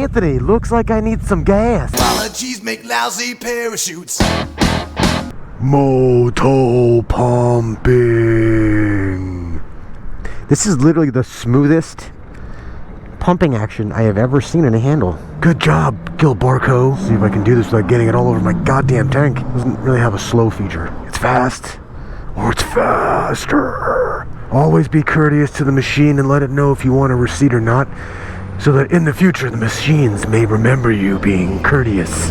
Anthony, looks like I need some gas. Apologies make lousy parachutes. Moto pumping. This is literally the smoothest pumping action I have ever seen in a handle. Good job, Gilbarco. See if I can do this without getting it all over my goddamn tank. Doesn't really have a slow feature. It's fast, or it's faster. Always be courteous to the machine and let it know if you want a receipt or not, so that in the future the machines may remember you being courteous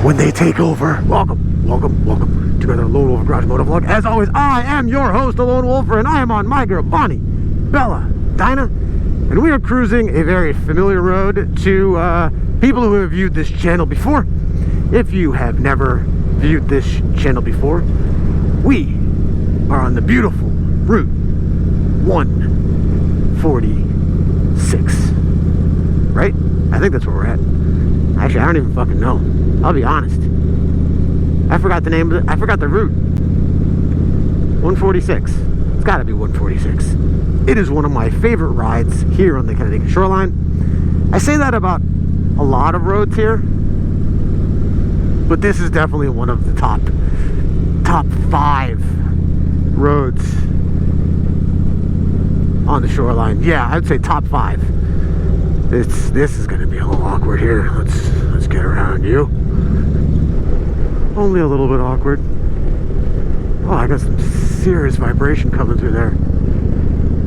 when they take over. Welcome to another Lone Wolf Garage Moto Vlog. As always, I am your host, the Lone Wolfer, and I am on my girl Bonnie, Bella, Dinah, and we are cruising a very familiar road to people who have viewed this channel before. If you have never viewed this channel before, we are on the beautiful Route 146, right? I think that's where we're at. Actually, I don't even fucking know. I'll be honest. I forgot the name of it. I forgot the route. 146. It's gotta be 146. It is one of my favorite rides here on the Connecticut shoreline. I say that about a lot of roads here, but this is definitely one of the top 5 roads on the shoreline. Yeah, I'd say top 5. This is gonna be a little awkward here. Let's get around you. Only a little bit awkward. Oh, I got some serious vibration coming through there.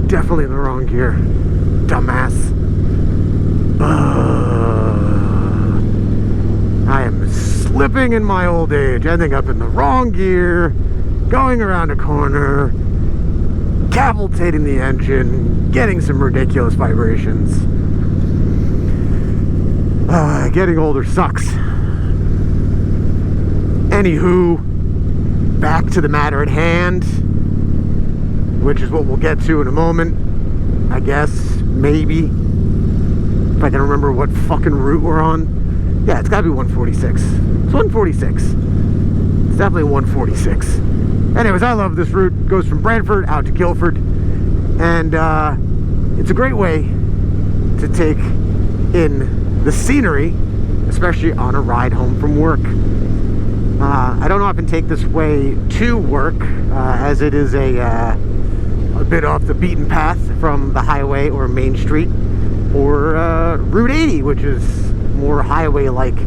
Definitely in the wrong gear, dumbass. I am slipping in my old age. I think I'm in the wrong gear, going around a corner, cavaltating the engine, getting some ridiculous vibrations. Getting older sucks. Anywho, back to the matter at hand, which is what we'll get to in a moment, I guess, maybe, if I can remember what fucking route we're on. Yeah, it's gotta be 146. It's 146. It's definitely 146. Anyways, I love this route. It goes from Brantford out to Guilford, and it's a great way to take in the scenery, especially on a ride home from work. I don't often take this way to work, as it is a bit off the beaten path from the highway or Main Street, or Route 80, which is more highway-like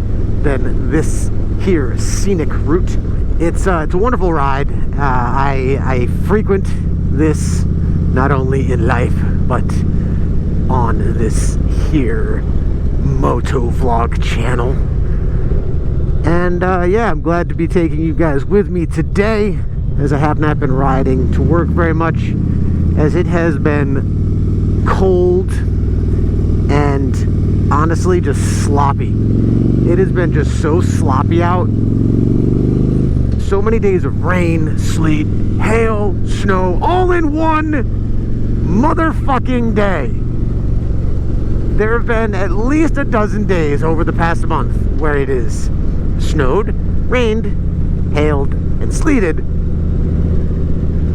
than this here scenic route. It's a wonderful ride. I frequent this not only in life, but on this here moto vlog channel. And yeah, I'm glad to be taking you guys with me today, as I have not been riding to work very much, as it has been cold and honestly just sloppy. It has been just so sloppy out. So many days of rain, sleet, hail, snow, all in one motherfucking day. There have been at least a dozen days over the past month where it is snowed, rained, hailed, and sleeted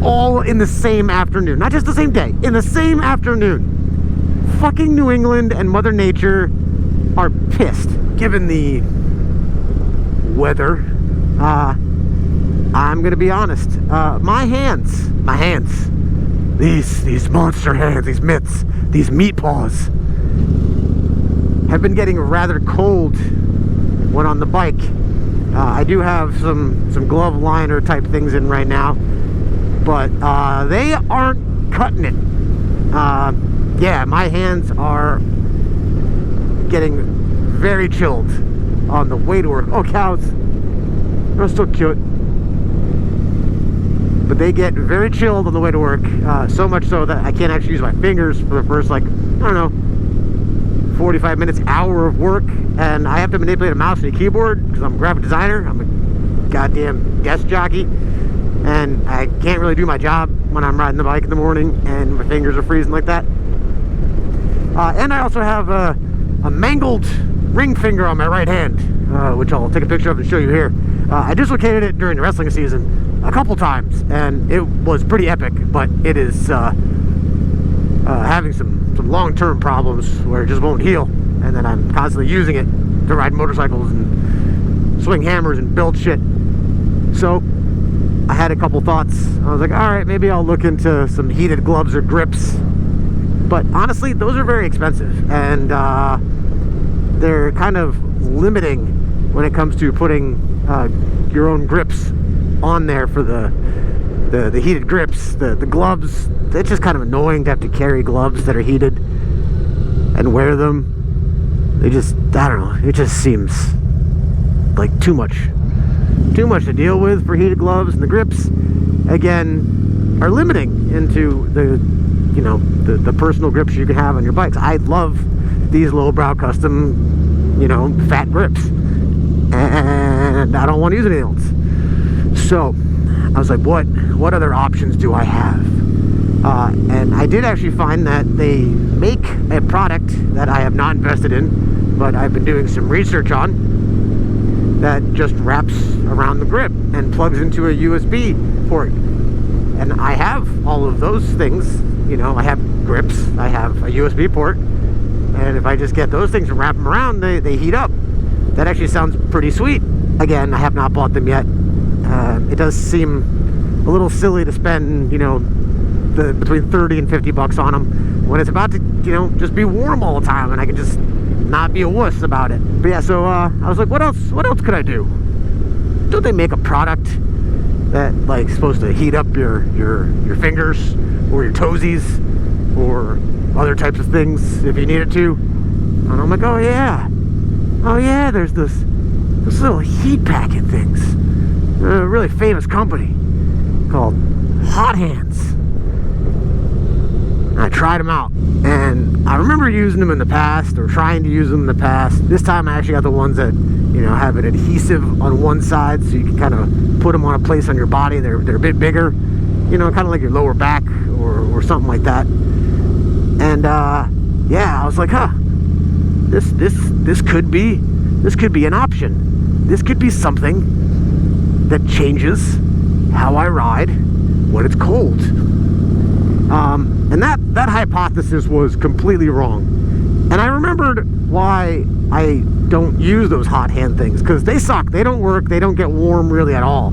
all in the same afternoon. Not just the same day, in the same afternoon. Fucking New England and Mother Nature are pissed. Given the weather, I'm gonna be honest, my hands, these monster hands, these mitts, these meat paws, have been getting rather cold when on the bike. I do have some glove liner type things in right now, but they aren't cutting it. Yeah, my hands are getting very chilled on the way to work. Oh, cows, they're still cute, but they get very chilled on the way to work, so much so that I can't actually use my fingers for the first, like, I don't know, 45 minutes, hour of work, and I have to manipulate a mouse and a keyboard because I'm a graphic designer. I'm a goddamn desk jockey, and I can't really do my job when I'm riding the bike in the morning and my fingers are freezing like that. And I also have a mangled ring finger on my right hand, which I'll take a picture of and show you here. I dislocated it during the wrestling season a couple times, and it was pretty epic, but it is having some long-term problems where it just won't heal. and then I'm constantly using it to ride motorcycles and swing hammers and build shit. So I had a couple thoughts. I was like, all right, maybe I'll look into some heated gloves or grips. But honestly, those are very expensive, and they're kind of limiting when it comes to putting your own grips on there for the heated grips. The gloves, it's just kind of annoying to have to carry gloves that are heated and wear them. They just, I don't know, it just seems like too much to deal with for heated gloves. And the grips, again, are limiting into the personal grips you can have on your bikes. I love these lowbrow custom, fat grips, and I don't want to use anything else. So I was like, what other options do I have? And I did actually find that they make a product that I have not invested in, but I've been doing some research on, that just wraps around the grip and plugs into a USB port. And I have all of those things. I have grips, I have a USB port, and if I just get those things and wrap them around, they heat up. That actually sounds pretty sweet. Again, I have not bought them yet. It does seem a little silly to spend, between 30 and 50 bucks on them when it's about to, just be warm all the time, and I can just not be a wuss about it. But yeah, so I was like, what else could I do? Don't they make a product that like supposed to heat up your fingers or your toesies or other types of things if you need it to? And I'm like, oh yeah, there's this little heat packet things. A really famous company called HOTHANDS. I tried them out, and I remember using them in the past, or trying to use them in the past. This time I actually got the ones that have an adhesive on one side, so you can kind of put them on a place on your body. They're a bit bigger, kind of like your lower back or something like that. And yeah, I was like, this could be an option. This could be something that changes how I ride when it's cold. And that hypothesis was completely wrong. And I remembered why I don't use those hot hand things, because they suck. They don't work. They don't get warm really at all.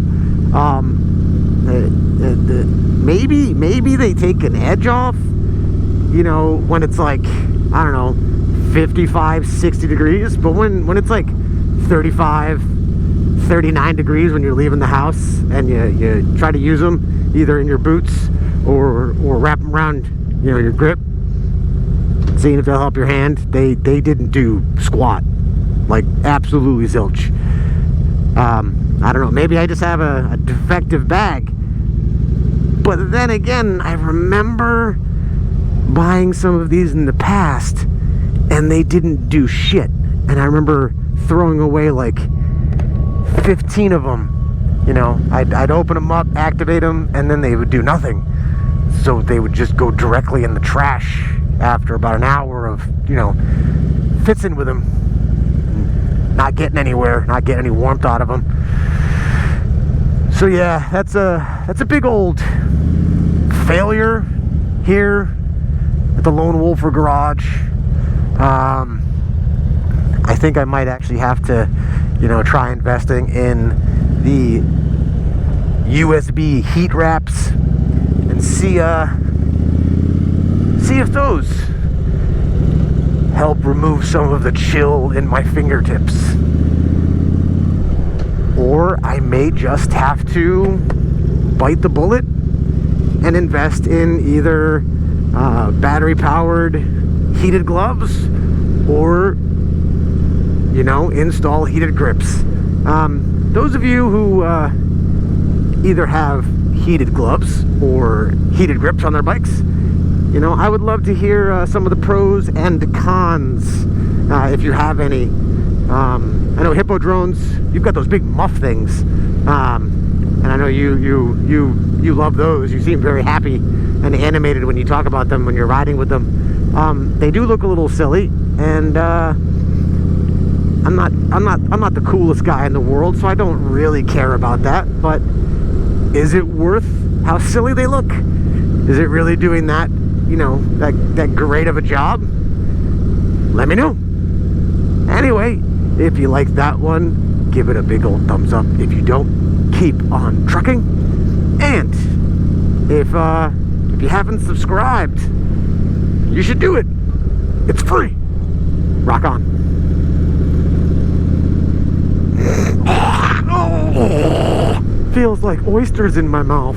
Maybe they take an edge off, when it's like, I don't know, 55, 60 degrees. But when it's like 35, 39 degrees when you're leaving the house, and you try to use them either in your boots or wrap them around your grip, seeing if they'll help your hand, they didn't do squat. Like, absolutely zilch. I don't know, maybe I just have a defective bag. But then again, I remember buying some of these in the past, and they didn't do shit. And I remember throwing away like 15 of them. I'd open them up, activate them, and then they would do nothing. So they would just go directly in the trash after about an hour of, fitzing with them, not getting anywhere, not getting any warmth out of them. So yeah, that's a big old failure here at the Lone Wolfer Garage. I think I might actually have to, try investing in the USB heat wraps and see if those help remove some of the chill in my fingertips. Or I may just have to bite the bullet and invest in either battery-powered heated gloves or, install heated grips. Those of you who either have heated gloves or heated grips on their bikes, I would love to hear some of the pros and cons, if you have any. I know Hippo drones, you've got those big muff things, and I know you love those. You seem very happy and animated when you talk about them when you're riding with them. They do look a little silly, and I'm not the coolest guy in the world, so I don't really care about that. But is it worth how silly they look? Is it really doing that, that great of a job? Let me know. Anyway, if you like that one, give it a big old thumbs up. If you don't, keep on trucking. And if you haven't subscribed, you should do it. It's free. Rock on. Feels like oysters in my mouth.